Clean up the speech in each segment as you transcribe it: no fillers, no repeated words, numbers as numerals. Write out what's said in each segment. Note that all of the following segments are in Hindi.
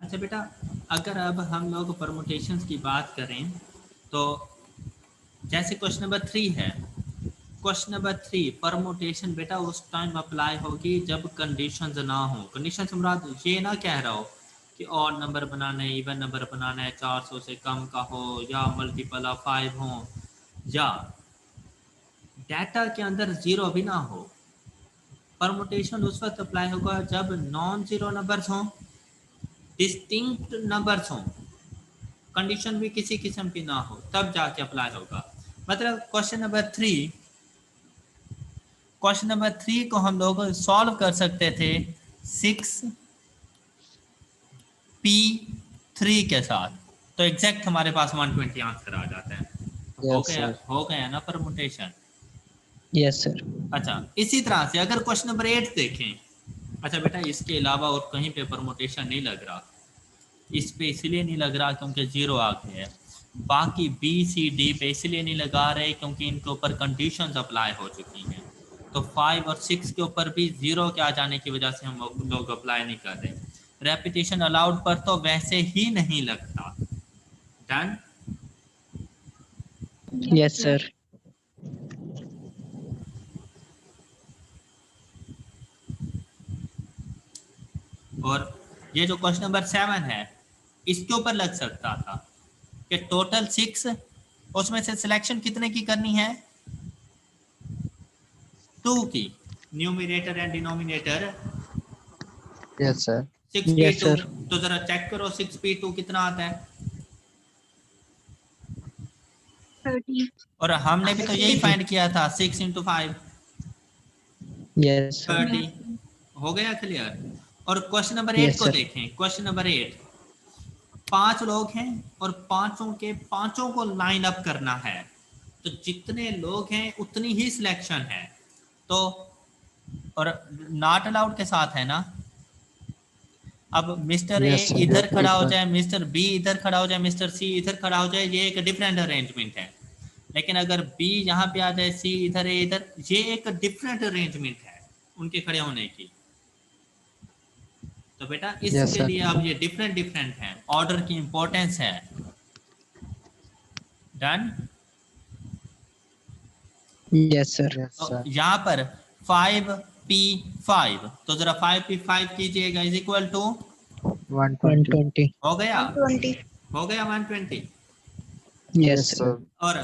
अच्छा बेटा, अगर अब हम लोग परमुटेशंस की बात करें तो जैसे क्वेश्चन नंबर 3 है, क्वेश्चन नंबर 3 परमुटेशन बेटा उस टाइम अप्लाई होगी जब कंडीशंस ना हो। कंडीशंस मुराद ये ना कह रहा हो कि और नंबर बनाना है, इवन नंबर बनाना है, 400 से कम का हो या मल्टीपल ऑफ 5 हो या डाटा के अंदर जीरो भी ना हो। परमुटेशन उस वक्त अप्लाई होगा जब नॉन जीरो नंबर्स हों, डिस्टिंक्ट नंबर्स हों, कंडीशन भी किसी किस्म की ना हो, तब जाके अप्लाई होगा। मतलब क्वेश्चन नंबर 3 को हम लोग सॉल्व कर सकते थे 6p3 के साथ, तो एग्जैक्ट हमारे पास 120 आंसर आ जाता है। हो गया ना परमुटेशन। Yes sir. अच्छा, इसी तरह से अगर क्वेश्चन नंबर 8 देखें, अच्छा बेटा इसके अलावा और कहीं पे परमुटेशन नहीं लग रहा, इस पे इसलिए नहीं लग रहा क्योंकि जीरो आ गए है। बाकी बी सी डी पे इसलिए नहीं लगा रहे क्योंकि इनके ऊपर कंडीशंस अप्लाई हो चुकी हैं। तो 5 और 6 के ऊपर भी जीरो के आ जाने की वजह से हम लोग अप्लाई नहीं कर रहे। रेपिटेशन अलाउड पर तो वैसे ही नहीं लगता। डन। Yes sir. और ये जो क्वेश्चन नंबर 7 है, इसके ऊपर लग सकता था कि टोटल 6, उसमें से सिलेक्शन कितने की करनी है, 2 की, numerator and denominator. Yes sir. Yes 6p2, sir. तो जरा चेक करो 6p2 कितना आता है। 30। और हमने भी तो यही फाइंड किया था, 6 × 5 यस सर। 30। हो गया क्लियर। और क्वेश्चन नंबर 8 यस को सर। देखें। क्वेश्चन नंबर 8, 5 लोग हैं और पांचों के पांचों को लाइन अप करना है, तो जितने लोग हैं उतनी ही सिलेक्शन है। तो और नॉट अलाउड के साथ है ना। अब मिस्टर ए Yes, sir. इधर Yes, खड़ा हो sir. जाए, मिस्टर बी इधर खड़ा हो जाए, मिस्टर सी इधर खड़ा हो जाए, ये एक डिफरेंट अरेंजमेंट है। लेकिन अगर बी यहाँ पे आ जाए, सी इधर है इधर, ये एक डिफरेंट अरेंजमेंट है उनके खड़े होने की। तो बेटा Yes, इसके sir. लिए अब ये डिफरेंट है, ऑर्डर की इंपॉर्टेंस है। डन। Yes sir. Yes, तो sir. यहाँ पर 5p5, तो जरा 5p5 कीजिएगा इज इक्वल टू 120. 120। हो गया 120। 120। Yes Yes, sir. sir. और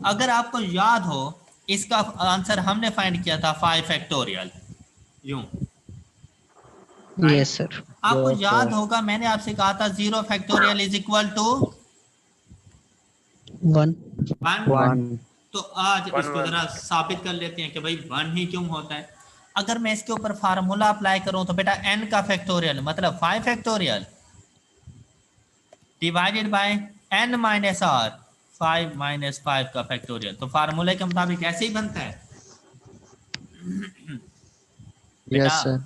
अगर आपको याद हो, इसका आंसर हमने फाइंड किया था 5 फैक्टोरियल, यूं यस सर। आपको Yes, याद sir. होगा मैंने आपसे कहा था 0 फैक्टोरियल इज इक्वल टू 1। 1। 1. तो आज इसको जरा साबित कर लेते हैं कि भाई 1 ही क्यों होता है। अगर मैं इसके ऊपर फार्मूला अप्लाई करूं तो बेटा n का फैक्टोरियल मतलब 5 factorial divided by n minus r, 5 minus 5 का फैक्टोरियल। तो फार्मूले के मुताबिक ऐसे ही बनता है बेटा। Yes, sir.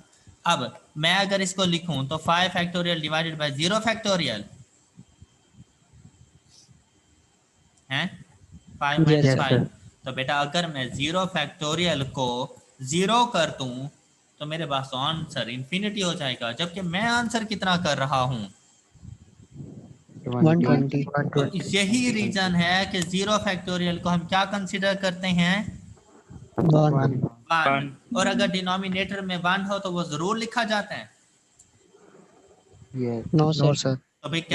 अब मैं अगर इसको लिखूं तो 5 फैक्टोरियल डिवाइडेड बाय 0 फैक्टोरियल है 5 माइनस यस Yes, 5। sir. तो बेटा अगर मैं 0 फैक्टोरियल को 0 कर दूं तो मेरे पास तो आंसर इन्फिनिटी हो जाएगा, जबकि मैं आंसर कितना कर रहा हूं। 120। तो यही रीजन है कि 0 फैक्टोरियल को हम क्या कंसीडर करते हैं, 1। 1। और अगर डिनोमिनेटर में 1 हो तो वो जरूर लिखा जाता है। Yes. No No, sir. sir. तो भाई No,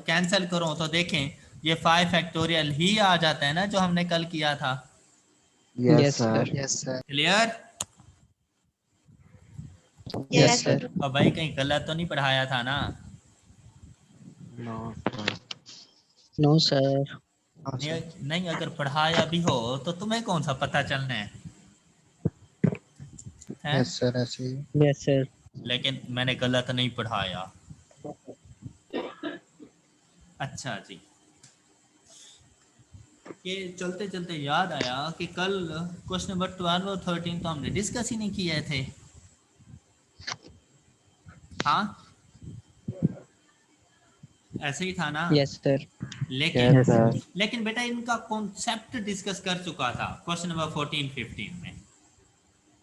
कैंसिल करूं तो देखें ये 5 फैक्टोरियल ही आ जाता है ना जो हमने कल किया था। Yes, Yes, sir. sir. Yes, sir. Clear. Yes Yes, sir. और भाई कहीं गलत तो नहीं पढ़ाया था ना। No, sir. No sir. No, sir. नहीं अगर पढ़ाया भी हो तो तुम्हें कौन सा पता चलना है, हैं? Yes, sir. ऐसे ही. Yes sir. लेकिन मैंने गलत नहीं पढ़ाया। अच्छा जी, ये चलते चलते याद आया कि कल क्वेश्चन नंबर 12 और 13 तो हमने डिस्कस ही नहीं किए थे। हाँ ऐसे ही था ना। Yes sir. लेकिन Yes, sir. लेकिन बेटा इनका कॉन्सेप्ट डिस्कस कर चुका था क्वेश्चन नंबर 14-15 में,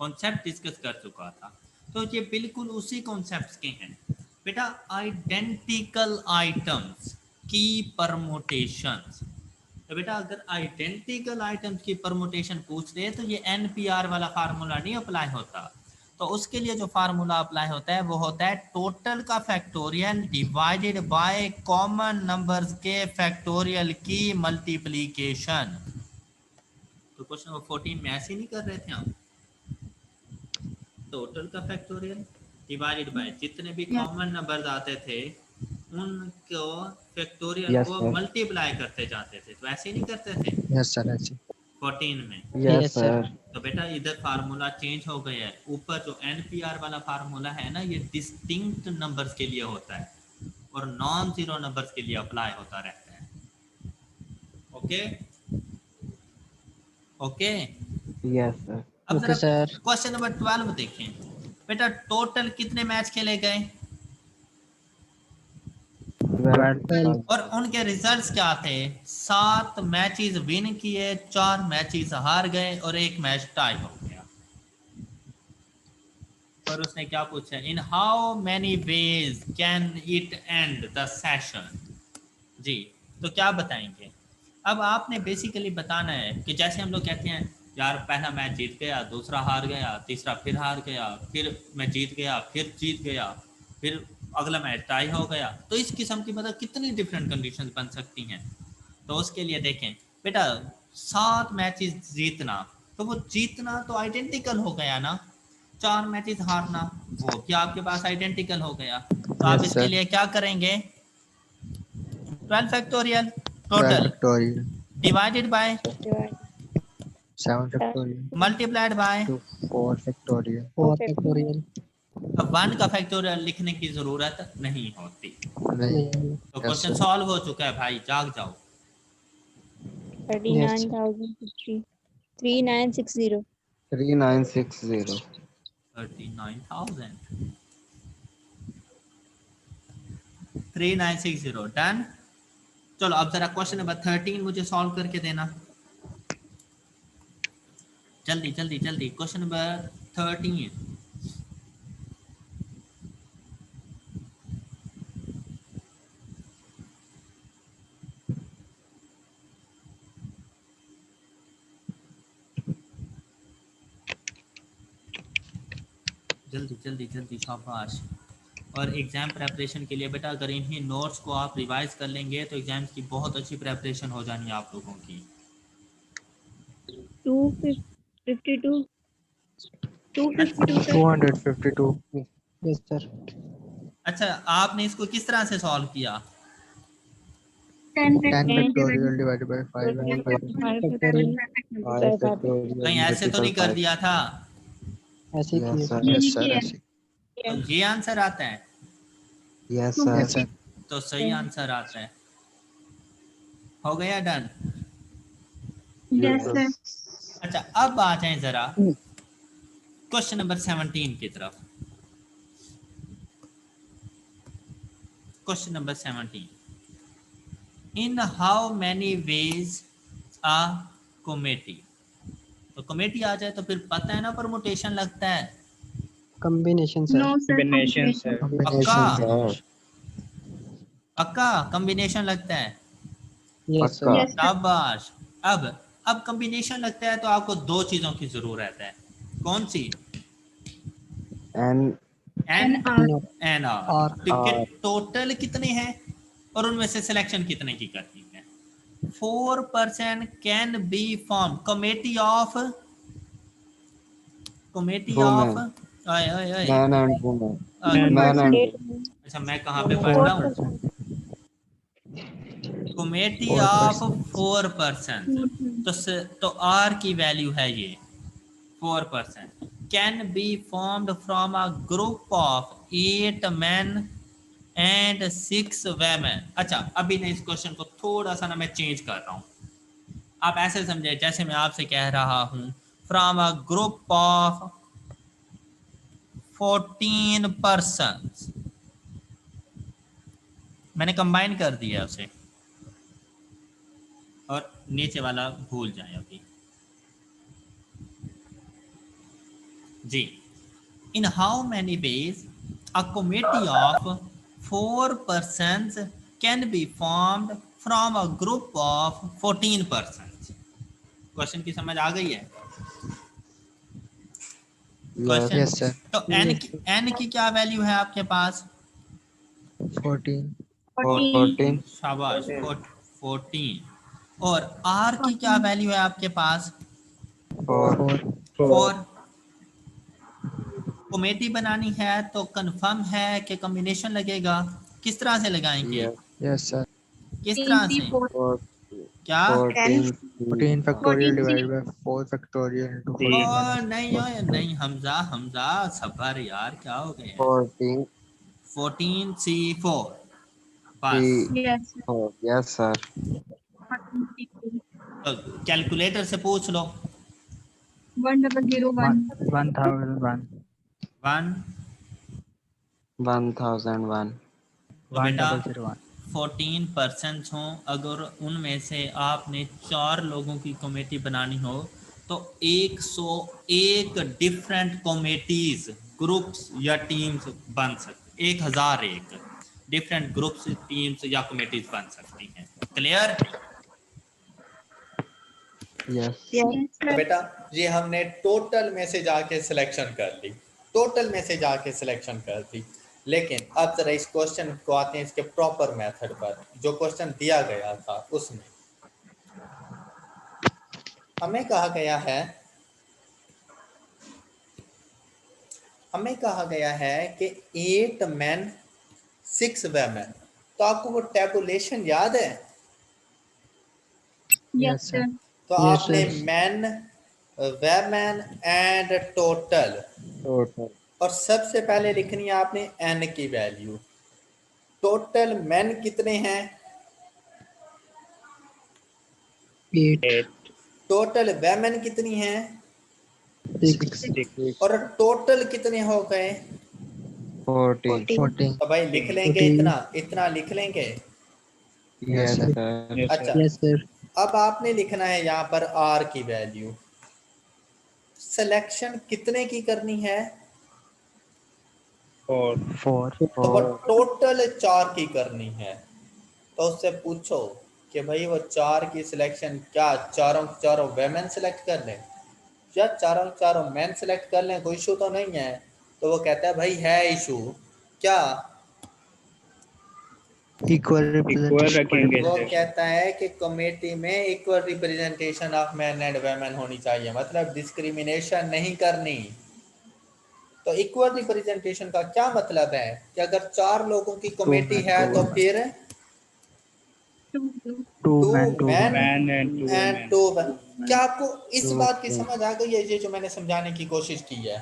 कॉन्सेप्ट डिस्कस कर चुका था। तो ये बिल्कुल उसी कॉन्सेप्ट के हैं बेटा आइडेंटिकल आइटम्स की परमुटेशंस। तो बेटा अगर आइडेंटिकल आइटम्स की परमुटेशन पूछ रहे हैं तो ये NPR वाला फार्मूला नहीं अप्लाई होता। तो उसके लिए जो फार्मूला अप्लाई होता है वो होता है टोटल का factorial divided by common numbers के फैक्टोरियल की मल्टीप्लिकेशन। तो क्वेश्चन नंबर 14 में ऐसे नहीं कर रहे थे हम, टोटल का फैक्टोरियल डिवाइडेड बाय जितने भी Yeah. कॉमन नंबर्स आते थे उनको फैक्टोरियल Yes, को sir. मल्टीप्लाई करते जाते थे। तो ऐसे ही नहीं करते थे Yes, sir. ऐसे 14 में। Yes, Yes, sir. sir. तो बेटा इधर फार्मूला चेंज हो गया है। ऊपर जो NPR वाला फार्मूला है ना ये डिस्टिंक्ट नंबर्स के लिए होता है और नॉन जीरो नंबर्स के लिए अप्लाई होता रहता है। Okay okay. Yes, sir. अब Okay, जरा sir. क्वेश्चन नंबर 12 देखें। बेटा टोटल कितने मैच खेले गए 12. और उनके रिजल्ट्स क्या थे? 7 मैचेस विन किए, 4 मैचेस हार गए और 1 मैच टाई हो गया। और उसने क्या पूछा, in how many ways can it end the session. जी तो क्या बताएंगे? अब आपने बेसिकली बताना है कि जैसे हम लोग कहते हैं यार पहला मैच जीत गया, दूसरा हार गया, तीसरा फिर हार गया, फिर मैं जीत गया, फिर जीत गया, फिर अगला मैच टाई हो गया। तो इस किस्म की मतलब कितनी डिफरेंट कंडीशंस बन सकती हैं। तो उसके लिए देखें बेटा 7 मैचेस जीतना, तो वो जीतना तो आइडेंटिकल हो गया ना, 4 मैचेस हारना वो भी आपके पास आइडेंटिकल हो गया। तो आप Yes, इसके sir. लिए क्या करेंगे 12 factorial 12 total factorial. Divided by 7 factorial. Multiplied by. To 4 factorial. 4 factorial. अब 1 का फैक्टोरियल लिखने की जरूरत नहीं होती। नहीं. नहीं. तो Yes, क्वेश्चन sir. सॉल्व हो चुका है भाई, जाग जाओ। 39,050. 3960. 3960. 39,000 3960 डन। चलो अब जरा क्वेश्चन नंबर 13 मुझे सॉल्व करके देना जल्दी जल्दी जल्दी। क्वेश्चन नंबर 13 जल्दी जल्दी जल्दी शाबाश। और एग्जाम प्रेपरेशन के लिए बेटा अगर इन्हीं नोट्स को आप रिवाइज कर लेंगे तो एग्जाम्स की बहुत अच्छी प्रेपरेशन हो जानी है आप लोगों की। 252. 252, sir. 252. Yes, sir. अच्छा आपने इसको किस तरह से सॉल्व किया? 10 10 factorial factorial divided by 5 and 5. 5 Factorial. 5 factorial कहीं ऐसे तो नहीं कर multiple 5. दिया था? ऐसे ही Yes, किए. sir. ये Yes, नहीं sir. किया। ऐसे. तो ये आंसर आता है? Yes, sir. 250. तो सही आंसर आता है। हो गया डन। Yes, sir. अच्छा अब आ जाएं जरा क्वेश्चन नंबर 17 की तरफ। Question number 17, in how many ways a committee. तो कमेटी आ जाए तो फिर पता है ना परमुटेशन लगता है। Combination, sir. No, sir. Combination, sir. Combination, पक्का? sir. पक्का कॉम्बिनेशन लगता है। Yes, sir. पक्का. Yes, sir. शाबाश। अब कॉम्बिनेशन लगता है तो आपको 2 चीजों की जरूरत है। कौन सी? And N R. No. N R. R. Ticket total कितने हैं और उनमें से सिलेक्शन कितने की करनी है? 4% can be form committee of woman. ओए ओए ओए Man and woman. A, Man and woman. अच्छा मैं कहाँ पे पढ़ रहा हूँ? 4%. कमेटी 4%. ऑफ 4%। तो आर की वैल्यू है ये 4%। Can be formed from a group of 8 men and 6 women। अच्छा अभी मैं इस क्वेश्चन को थोड़ा सा ना मैं चेंज कर रहा हूँ। आप ऐसे समझे जैसे मैं आपसे कह रहा हूँ from a group of 14 persons, मैंने कंबाइन कर दिया उसे और नीचे वाला भूल जाए अभी। जी in how many ways a committee of 4 persons can be formed from a group of 14 persons. Question की समझ आ गई है? Yes. Question Yes, sir. तो n की क्या वैल्यू है आपके पास? 14. 14. शाबाश 14। और r की क्या वैल्यू है आपके पास? 4. 4। कमेटी बनानी है तो कंफर्म है कि कॉम्बिनेशन लगेगा। किस तरह से लगाएंगे? Yes. Yes, sir. किस तरह से? 4. क्या? 14. 14 factorial divided by 4 factorial into 14 O minus नहीं नहीं, हमजा सबर यार, क्या हो गया? 14. 14 C4 बस। 3. Yes. 4. Yes, sir. तो कैलकुलेटर से पूछ लो। 1001. 1001. 1 1001. तो बेटा 1001. 14 पर्सन्स हों, अगर उनमें से आपने 4 लोगों की कमेटी बनानी हो तो 101 डिफरेंट कमेटीज, ग्रुप्स या टीम्स बन सकते, 1001 डिफरेंट ग्रुप्स, टीम्स या कमेटीज बन सकती हैं। क्लियर? Yes. Yes, तो sir. बेटा ये हमने टोटल में से जाके सिलेक्शन कर ली, टोटल में से जाके सिलेक्शन कर दी। लेकिन अब जरा इस क्वेश्चन को आते हैं इसके प्रॉपर मेथड पर। जो क्वेश्चन दिया गया था उसमें हमें कहा गया है कि 8 men 6 women। तो आपको वो टेबुलेशन याद है? Yes, Yes, sir. sir. तो Yes, आपने sir. men, women and total, Total. और सबसे पहले लिखनी है आपने n की वैल्यू। टोटल men कितने हैं? 8. टोटल women कितनी हैं? 6. और टोटल कितने हो गए? 14. 14. तो भाई लिख लेंगे, 14. इतना लिख लेंगे। Yes, Yes, sir. sir. अच्छा, Yes, sir. अब आपने लिखना है यहाँ पर r की वैल्यू। सिलेक्शन कितने की करनी है? 4. तो वो 4. टोटल 4 की करनी है। तो उससे पूछो कि भाई वो 4 की सिलेक्शन क्या चारों चारों वेमेन सेलेक्ट कर लें या चारों चारों मैन सेलेक्ट कर लें, कोई इशू तो नहीं है। तो वो कहता है भाई है इशू क्या? Equal representation. वो कहता है कि कमेटी में equal representation of man and women होनी चाहिए, मतलब डिस्क्रिमिनेशन नहीं करनी। तो इक्वल रिप्रेजेंटेशन का क्या मतलब है कि अगर 4 लोगों की कमेटी है तो फिर 2 2 men, 2 मैन women. एंड 2 क्या आपको इस 2 बात की men. समझ आ गई है ये जो मैंने समझाने की कोशिश की है?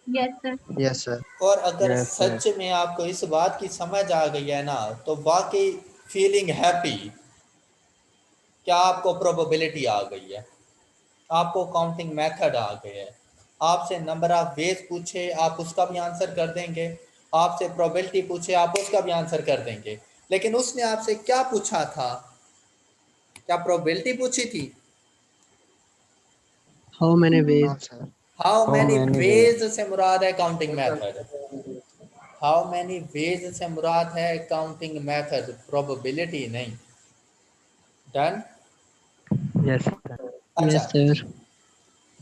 Yes, sir. Yes, sir. और अगर Yes, sir. सच में आपको इस बात की समझ आ गई है ना, तो वाकई फीलिंग हैप्पी। क्या आपको प्रोबेबिलिटी आ गई है, आपको काउंटिंग मेथड आ गया है। आपसे नंबर ऑफ वेज पूछे आप उसका भी आंसर कर देंगे, आपसे प्रोबेबिलिटी पूछे आप उसका भी आंसर कर देंगे। लेकिन उसने आपसे क्या पूछा था? क्या प्रोबेबिलिटी पूछी थी? How many No, ways? sir. How How many many ways ways? से मुराद है counting method. How many ways से मुराद है काउंटिंग मेथड, प्रोबेबिलिटी नहीं। डन? Yes, sir. अच्छा Yes, sir.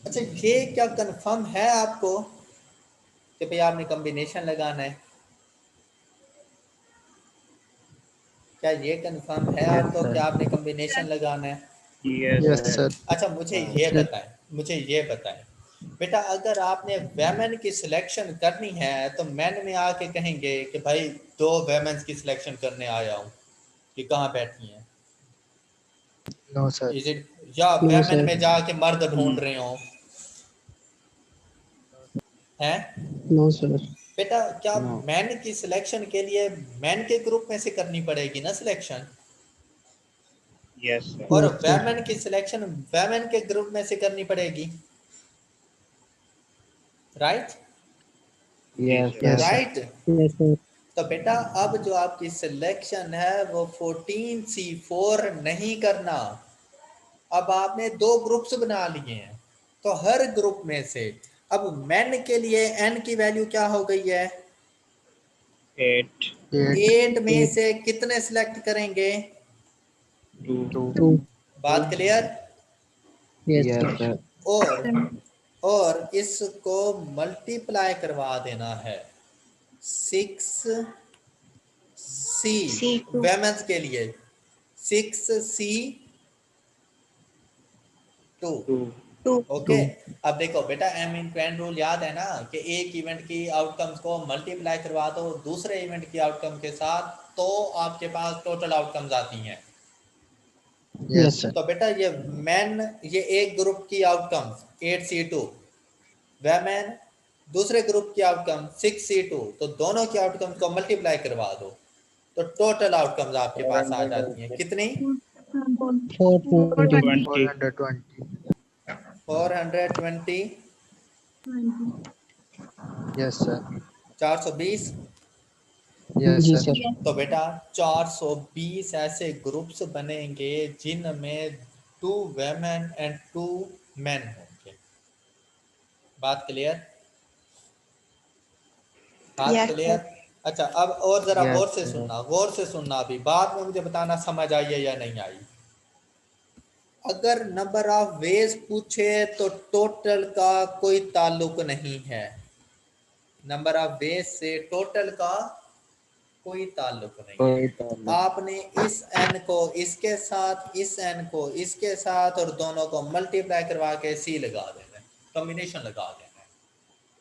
अच्छा, ये क्या कंफर्म है आपको कि भाई आपने कॉम्बिनेशन लगाना है? क्या ये कंफर्म है Yes, आपको कि sir. आपने कॉम्बिनेशन लगाना है? Yes, sir. अच्छा मुझे ये Sir. बताएं बेटा, अगर आपने वेमेन की सिलेक्शन करनी है तो मैन में आके कहेंगे कि भाई 2 वेमेन की सिलेक्शन करने आया हूँ, कि कहाँ बैठी हैं? No, sir. इज इट, या No, वेमेन sir. में जाके मर्द ढूंढ रहे हो हैं? No, sir. बेटा क्या No. मैन की सिलेक्शन के लिए मैन के ग्रुप में से करनी पड़ेगी ना सिलेक्शन, और Yes, sir. वेमेन की सिलेक्शन वेमेन के ग्रुप में से करनी पड़ेगी, right? Yes, Yes, sir. sir. Right. Yes, sir. तो बेटा अब जो आपकी सिलेक्शन है वो 14C4 नहीं करना। अब आपने 2 ग्रुप्स बना लिए हैं, तो हर ग्रुप में से अब मेन के लिए n की वैल्यू क्या हो गई है? 8 8 में से कितने सिलेक्ट करेंगे? 2 2 बात क्लियर? yes sir और इसको मल्टीप्लाई करवा देना है 6C C2 वेमेंस के लिए 6C2। 2 2 ओके अब देखो बेटा एम इन एन रूल याद है ना कि एक इवेंट की आउटकम्स को मल्टीप्लाई करवा दो दूसरे इवेंट की आउटकम के साथ तो आपके पास टोटल आउटकम्स आती हैं। yes sir तो बेटा ये एक ग्रुप की आउटकम्स 8C2 वैमेन दूसरे ग्रुप की आउटकम 6C2 तो दोनों की आउटकम्स को मल्टीप्लाई करवा दो तो टोटल आउटकम्स आपके पास आ जाती हैं कितनी? 420 420 420 yes sir 420। yes sir तो बेटा 420 ऐसे ग्रुप्स बनेंगे जिनमें 2 वेमेन एंड 2 मेन होंगे। बात क्लियर? बात Yes, क्लियर? अच्छा अब और जरा yes गौर से सुनना अभी बाद में मुझे बताना समझ आई है या नहीं आई। अगर नंबर ऑफ वेज पूछे तो टोटल का कोई ताल्लुक नहीं है। नंबर ऑफ वेज से टोटल का कोई ताल्लुक नहीं है। कोई ताल्लुक आपने इस n को इसके साथ इस n को इसके साथ और दोनों को मल्टीप्लाई करवा के सी लगा देना है कॉम्बिनेशन लगा देना है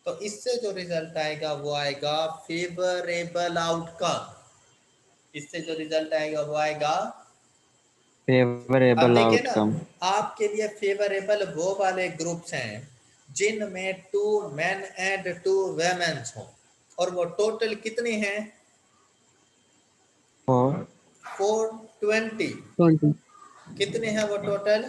तो इससे जो रिजल्ट आएगा वो आएगा फेवरेबल आउटकम। इससे जो रिजल्ट आएगा वो आएगा। अब favorable देखिए ना outcome आपके लिए फेवरेबल वो वाले ग्रुप्स हैं जिनमें 2 मेन एंड 2 वेमेन्स हों और वो टोटल कितने हैं? for 420। 20 कितने हैं वो टोटल?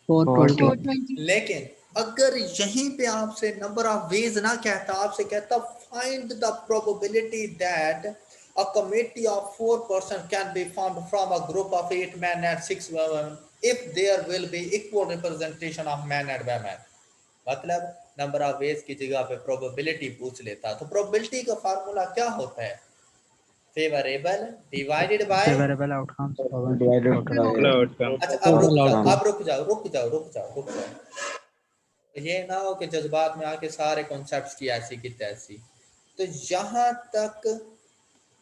420 लेकिन अगर यहीं पे आपसे नंबर ऑफ वेज ना कहता आपसे कहता find the probability that a committee of 4 person can be formed from a group of 8 men and 6 women if there will be equal representation of men and women। मतलब नंबर ऑफ वेज की जगह पे प्रोबेबिलिटी पूछ लेता तो प्रोबेबिलिटी का फार्मूला क्या होता है? Favourable divided by. favorable outcomes over divided total by outcome अच्छा outcome अब रुक जाओ। ये ना हो कि जज्बात में आके सारे कॉन्सेप्ट्स की ऐसी की तैसी। तो यहाँ तक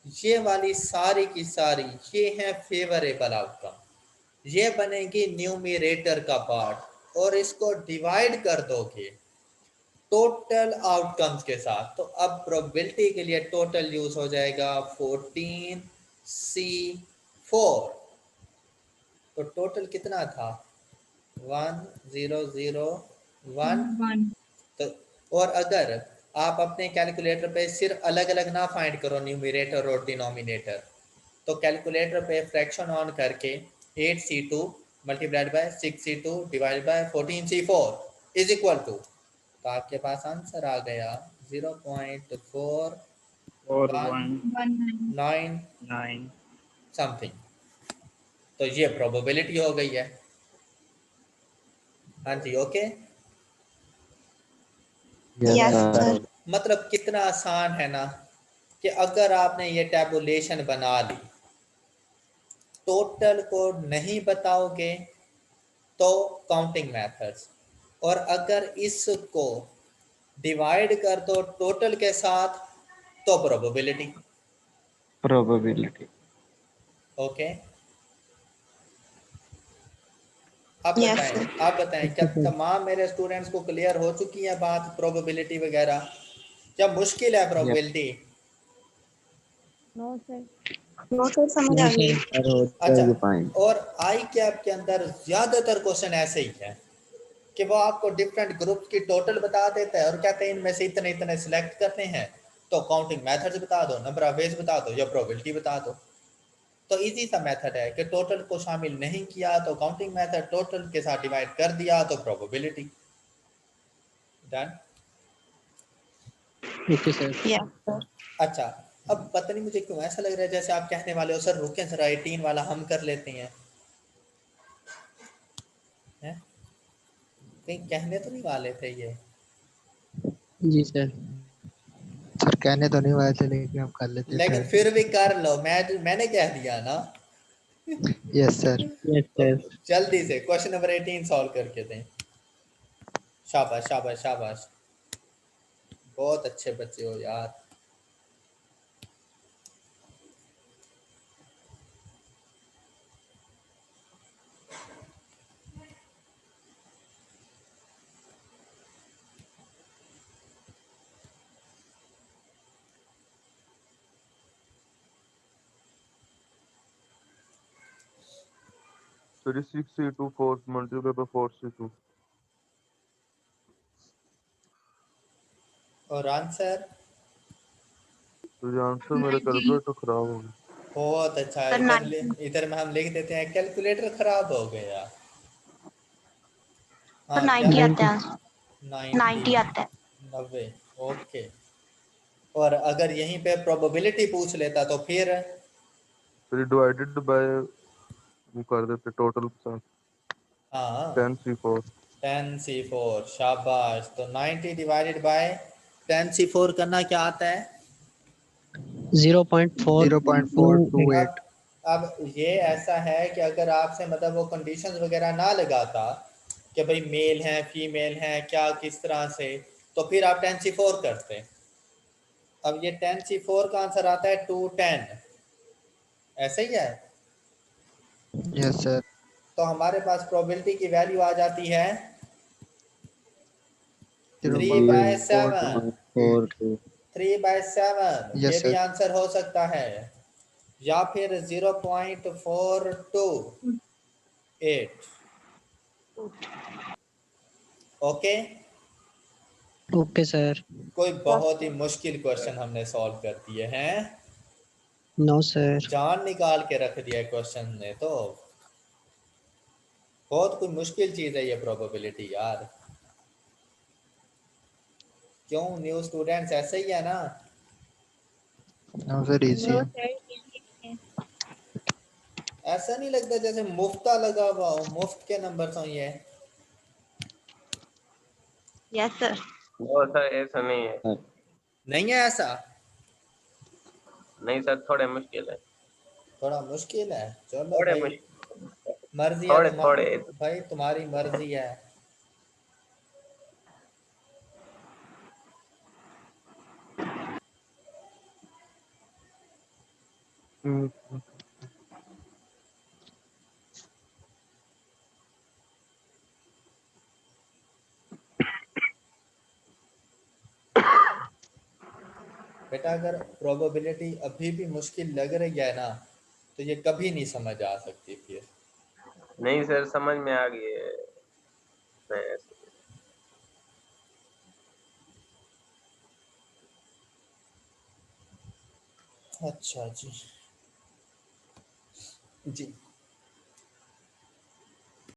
ये वाली सारी की सारी ये है फेवरेबल आउटकम। ये बनेगी न्यूमरेटर का पार्ट और इसको डिवाइड कर दोगे टोटल आउटकम्स के साथ तो अब प्रोबेबिलिटी के लिए टोटल यूज हो जाएगा 14C4। तो टोटल कितना था? 1001। तो और अगर आप अपने कैलकुलेटर पे सिर्फ अलग अलग ना फाइंड करो न्यूमरेटर और डिनोमिनेटर तो कैलकुलेटर पे फ्रैक्शन ऑन करके 8C2 multiplied by 6C2 divide by 14C4 is equal to तो आपके पास आंसर आ गया 0.419 9 समथिंग। तो ये प्रोबेबिलिटी हो गई है। हाँ जी okay. yes Yes, sir sir. मतलब कितना आसान है ना कि अगर आपने ये टैबुलेशन बना ली टोटल को नहीं बताओगे तो काउंटिंग मेथड्स और अगर इसको डिवाइड कर दो टोटल के साथ तो प्रोबेबिलिटी। probability ओके आप Yes, बताएं sir. आप बताएं क्या तमाम मेरे स्टूडेंट्स को क्लियर हो चुकी है बात प्रोबेबिलिटी वगैरह? क्या मुश्किल है yes probability? No, sir. No, sir, समझ आ गई। sir हो अच्छा जाएगी fine और आई कैप के अंदर ज्यादातर क्वेश्चन ऐसे ही है कि वो आपको डिफरेंट ग्रुप्स की टोटल बता देता है और कहते हैं इनमें से इतने इतने सिलेक्ट करते हैं तो काउंटिंग मेथड्स बता दो नंबर ऑफ वेज बता दो या प्रोबेबिलिटी बता दो। तो इजी सा मेथड है कि टोटल को शामिल नहीं किया तो काउंटिंग मेथड टोटल के साथ डिवाइड कर दिया तो probability done. okay sir Yes, sir. अच्छा अब पता नहीं मुझे क्यों ऐसा लग रहा है जैसे आप कहने वाले हो सर रुकें जरा 18 वाला हम कर लेते हैं कहीं कहने तो नहीं वाले थे ये? जी सर सर कहने तो नहीं आए थे लेकिन हम कर लेते लेकिन सर। फिर भी कर लो, मैंने कह दिया ना। Yes sir. Yes sir. जल्दी से क्वेश्चन नंबर 18 सॉल्व करके दें। शाबाश शाबाश शाबाश, बहुत अच्छे बच्चे हो यार। So it is 6c2 4 multiplied by 4c2. और आंसर? तो ये आंसर मेरा कैलकुलेटर खराब हो गया। बहुत अच्छा है। सर इधर में हम लिख देते हैं कैलकुलेटर खराब हो गया। सर हाँ क्या? 90 आता है। 90 90 आता है। 90। ओके। और अगर यहीं पे प्रोबेबिलिटी पूछ लेता तो फिर? फिर डिवाइडेड बाय वो कर देते टोटल के साथ। हाँ 10c4। 10c4, शाबाश। तो 90 डिवाइडेड बाय 10c4 करना क्या आता है? 0.428। अब ये ऐसा है कि अगर आपसे मतलब वो कंडीशंस वगैरह ना लगाता कि भाई मेल हैं फीमेल हैं क्या किस तरह से, तो फिर आप 10c4 करते। अब ये 10c4 का आंसर आता है 210, ऐसे ही है। Yes sir. तो हमारे पास प्रोबेबिलिटी की वैल्यू आ जाती है 3/7। 0.428। 3/7 ये यस भी सर। आंसर हो सकता है, या फिर 0.428। ओके। Okay sir. कोई बहुत ही मुश्किल क्वेश्चन हमने सॉल्व कर दिए हैं। No sir. जान निकाल के रख दिया क्वेश्चन ने तो। बहुत कोई मुश्किल चीज है ये प्रोबेबिलिटी यार। क्यों न्यू स्टूडेंट्स ऐसे ही है ना? नो सर इजी नो है। सर। ऐसा नहीं लगता जैसे मुफ्ता लगा हुआ हो, मुफ्त के नंबर हो ये? Yes sir. वो सर ऐसा नहीं है। नहीं है ऐसा? नहीं सर, थोड़े मुश्किल है। थोड़ा मुश्किल है। चलो थोड़े भाई, मुश्किल। मर्जी है थोड़े थोड़े। तुम्हारी भाई, तुम्हारी मर्जी है। बेटा अगर प्रोबेबिलिटी अभी भी मुश्किल लग रही है ना, तो ये कभी नहीं समझ आ सकती फिर। नहीं सर, समझ में आ गई है। मैं अच्छा जी। जी